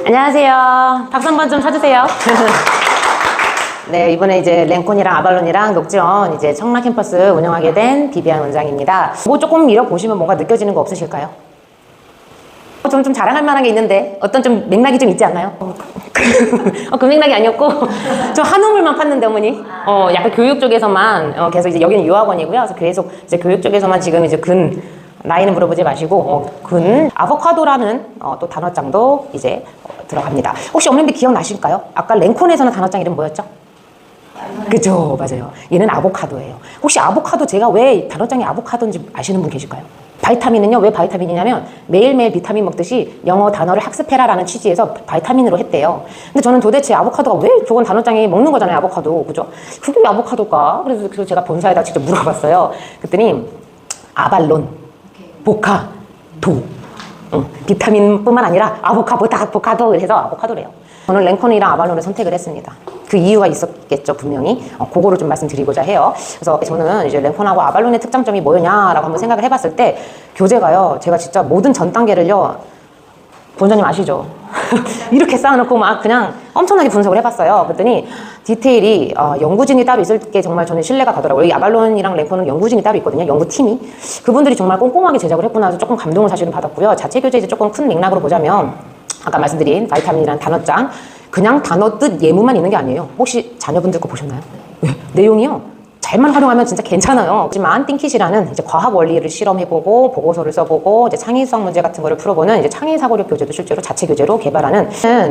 안녕하세요. 박수 한번 좀 쳐주세요. 네, 이번에 이제 랭콘이랑 아발론이랑 녹지원 이제 청라 캠퍼스 운영하게 된 비비안 원장입니다. 뭐 조금 밀어보시면 뭔가 느껴지는 거 없으실까요? 좀 자랑할 만한 게 있는데 어떤 좀 맥락이 좀 있지 않나요? 그 맥락이 아니었고 저 한우물만 팠는데 어머니 약간 교육 쪽에서만 계속 이제 여기는 유학원이고요. 그래서 계속 이제 교육 쪽에서만 지금 이제 나이는 물어보지 마시고 아보카도라는 또 단어장도 이제 들어갑니다. 혹시 어머님들 기억나실까요? 아까 랭콘에서는 단어장 이름 뭐였죠? 그죠, 맞아요. 얘는 아보카도예요. 혹시 아보카도 제가 왜 단어장이 아보카도인지 아시는 분 계실까요? 바이타민은요, 왜 바이타민이냐면 매일매일 비타민 먹듯이 영어 단어를 학습해라라는 취지에서 바이타민으로 했대요. 근데 저는 도대체 아보카도가 왜 저건 단어장이 먹는 거잖아요, 아보카도. 그죠? 그게 왜 아보카도일까? 그래서 제가 본사에다 직접 물어봤어요. 그랬더니 아발론, 보카도. 비타민뿐만 아니라 아보카도 그래서 아보카도래요. 저는 랭콘이랑 아발론을 선택을 했습니다. 그 이유가 있었겠죠, 분명히. 그거를 좀 말씀드리고자 해요. 그래서 저는 이제 랭콘하고 아발론의 특장점이 뭐였냐라고 한번 생각을 해봤을 때 교재가요, 제가 진짜 모든 전 단계를요, 본자님 아시죠? 이렇게 쌓아놓고 막 그냥 엄청나게 분석을 해봤어요. 그랬더니 디테일이 연구진이 따로 있을 게 정말 저는 신뢰가 가더라고요. 이 아발론이랑 랭콘은 연구진이 따로 있거든요. 연구팀이. 그분들이 정말 꼼꼼하게 제작을 했구나 해서 조금 감동을 사실은 받았고요. 자체 교재 이제 조금 큰 맥락으로 보자면 아까 말씀드린 바이타민이라는 단어장, 그냥 단어 뜻 예문만 있는 게 아니에요. 혹시 자녀분들 거 보셨나요? 내용이요, 잘만 활용하면 진짜 괜찮아요. 하지만 띵킷이라는 이제 과학 원리를 실험해보고 보고서를 써보고 이제 창의성 문제 같은 거를 풀어보는 이제 창의사고력 교재도 실제로 자체 교재로 개발하는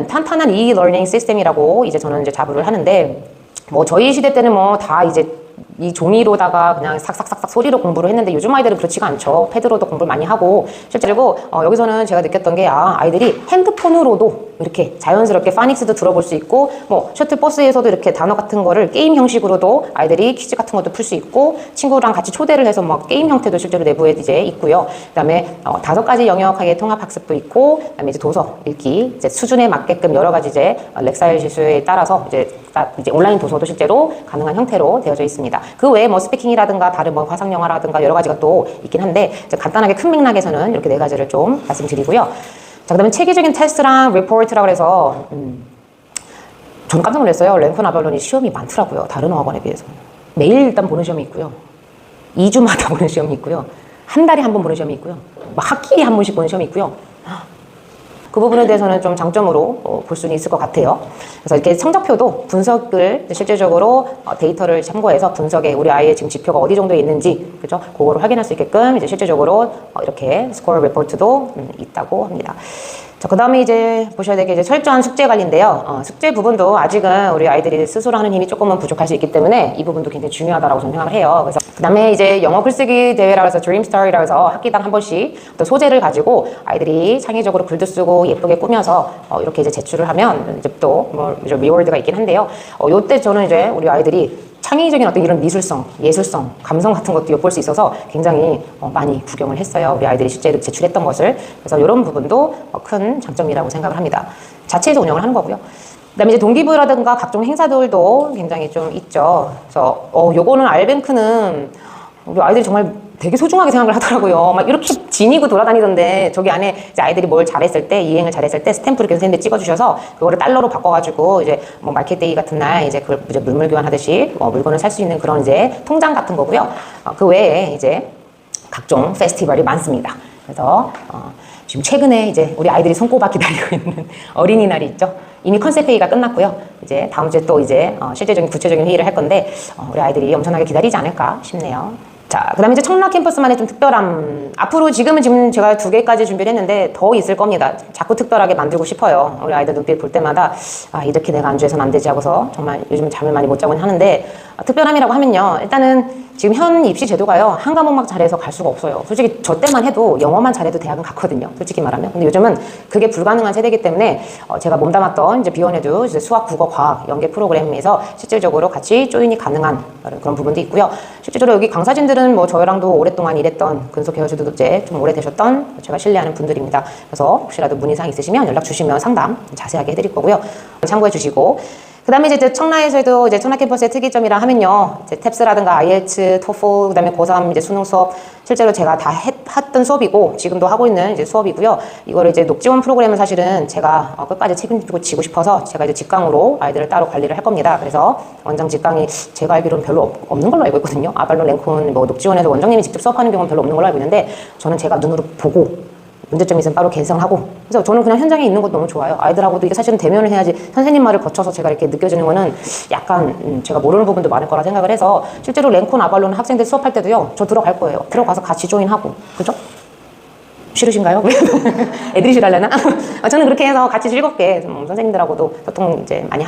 탄탄한 e-learning 시스템이라고 이제 저는 이제 자부를 하는데, 뭐 저희 시대 때는 뭐 다 이제 이 종이로다가 그냥 삭삭삭삭 소리로 공부를 했는데 요즘 아이들은 그렇지가 않죠. 패드로도 공부를 많이 하고 실제로 여기서는 제가 느꼈던 게 아이들이 핸드폰으로도 이렇게 자연스럽게 파닉스도 들어볼 수 있고 뭐 셔틀버스에서도 이렇게 단어 같은 거를 게임 형식으로도 아이들이 퀴즈 같은 것도 풀 수 있고 친구랑 같이 초대를 해서 막 게임 형태도 실제로 내부에 이제 있고요. 그다음에 5가지 영역학의 통합 학습도 있고 그다음에 이제 도서 읽기 이제 수준에 맞게끔 여러 가지 이제 렉사일 지수에 따라서 이제 온라인 도서도 실제로 가능한 형태로 되어져 있습니다. 그 외에 뭐 스피킹이라든가 다른 뭐 화상 영화라든가 여러 가지가 또 있긴 한데 이제 간단하게 큰 맥락에서는 이렇게 4가지를 좀 말씀드리고요. 자, 그다음에 체계적인 테스트랑 리포트라고 해서 저는 깜짝 놀랐어요. 랭콘 아발론이 시험이 많더라고요. 다른 어학원에 비해서. 매일 일단 보는 시험이 있고요. 2주마다 보는 시험이 있고요. 한 달에 한 번 보는 시험이 있고요. 막 학기에 한 번씩 보는 시험이 있고요. 그 부분에 대해서는 좀 장점으로 볼 수는 있을 것 같아요. 그래서 이렇게 성적표도 분석을 실제적으로 데이터를 참고해서 분석에 우리 아이의 지금 지표가 어디 정도에 있는지, 그죠? 그거를 확인할 수 있게끔 이제 실제적으로 이렇게 스코어 리포트도 있다고 합니다. 자, 그 다음에 이제 보셔야 될 게 이제 철저한 숙제 관리인데요. 숙제 부분도 아직은 우리 아이들이 스스로 하는 힘이 조금은 부족할 수 있기 때문에 이 부분도 굉장히 중요하다고 저는 생각을 해요. 그래서 그 다음에 이제 영어 글쓰기 대회라고 해서 드림스타라고 해서 학기당 한 번씩 어떤 소재를 가지고 아이들이 창의적으로 글도 쓰고 예쁘게 꾸며서 이렇게 이제 제출을 하면 이제 또 뭐 리워드가 있긴 한데요. 요때 저는 이제 우리 아이들이 창의적인 어떤 이런 미술성, 예술성, 감성 같은 것도 엿볼 수 있어서 굉장히 많이 구경을 했어요. 우리 아이들이 실제로 제출했던 것을. 그래서 이런 부분도 큰 장점이라고 생각을 합니다. 자체에서 운영을 하는 거고요. 그다음에 이제 동기부여라든가 각종 행사들도 굉장히 좀 있죠. 그래서 요거는 알뱅크는 우리 아이들이 정말 되게 소중하게 생각을 하더라고요. 막 이렇게 지니고 돌아다니던데 저기 안에 이제 아이들이 뭘 잘했을 때, 이행을 잘했을 때 스탬프를 이렇게 선생님들 찍어주셔서 그거를 달러로 바꿔가지고 이제 뭐 마켓데이 같은 날 이제 그걸 이제 물물 교환하듯이 물건을 살 수 있는 그런 이제 통장 같은 거고요. 그 외에 이제 각종 페스티벌이 많습니다. 그래서 지금 최근에 이제 우리 아이들이 손꼽아 기다리고 있는 어린이날이 있죠. 이미 컨셉 회의가 끝났고요. 이제 다음 주에 또 이제 실제적인 구체적인 회의를 할 건데 우리 아이들이 엄청나게 기다리지 않을까 싶네요. 자, 그 다음에 이제 청라 캠퍼스만의 좀 특별함. 앞으로 지금 제가 2개까지 준비를 했는데 더 있을 겁니다. 자꾸 특별하게 만들고 싶어요. 우리 아이들 눈빛 볼 때마다 이렇게 내가 안주해서는 안 되지 하고서 정말 요즘 잠을 많이 못 자곤 하는데 특별함이라고 하면요. 일단은 지금 현 입시 제도가요. 한 과목만 잘해서 갈 수가 없어요. 솔직히 저 때만 해도 영어만 잘해도 대학은 갔거든요. 솔직히 말하면. 근데 요즘은 그게 불가능한 세대이기 때문에 제가 몸담았던 이제 비원에도 이제 수학, 국어, 과학 연계 프로그램에서 실질적으로 같이 조인이 가능한 그런 부분도 있고요. 실제로 여기 강사진들은 뭐 저랑도 오랫동안 일했던 근속 개혁주도 이제 좀 오래되셨던 제가 신뢰하는 분들입니다. 그래서 혹시라도 문의사항 있으시면 연락 주시면 상담 자세하게 해드릴 거고요. 참고해 주시고 그 다음에 이제 청라에서도 이제 청라 캠퍼스의 특이점이라 하면요. 이제 탭스라든가 IELTS, 토플, 그 다음에 고3 이제 수능 수업 실제로 제가 다 했던 수업이고 지금도 하고 있는 이제 수업이고요. 이거를 이제 녹지원 프로그램은 사실은 제가 끝까지 책임지고 지고 싶어서 제가 이제 직강으로 아이들을 따로 관리를 할 겁니다. 그래서 원장 직강이 제가 알기로는 별로 없는 걸로 알고 있거든요. 아발론, 랭콘, 뭐 녹지원에서 원장님이 직접 수업하는 경우는 별로 없는 걸로 알고 있는데 저는 제가 눈으로 보고 문제점이 있으면 바로 개선하고 그래서 저는 그냥 현장에 있는 것도 너무 좋아요. 아이들하고도 이게 사실은 대면을 해야지 선생님 말을 거쳐서 제가 이렇게 느껴지는 거는 약간 제가 모르는 부분도 많을 거라 생각을 해서 실제로 랭콘, 아발론 학생들 수업할 때도요. 저 들어갈 거예요. 들어가서 같이 조인하고 그죠? 싫으신가요? 애들이 싫어하려나? 저는 그렇게 해서 같이 즐겁게 선생님들하고도 보통 이제 많이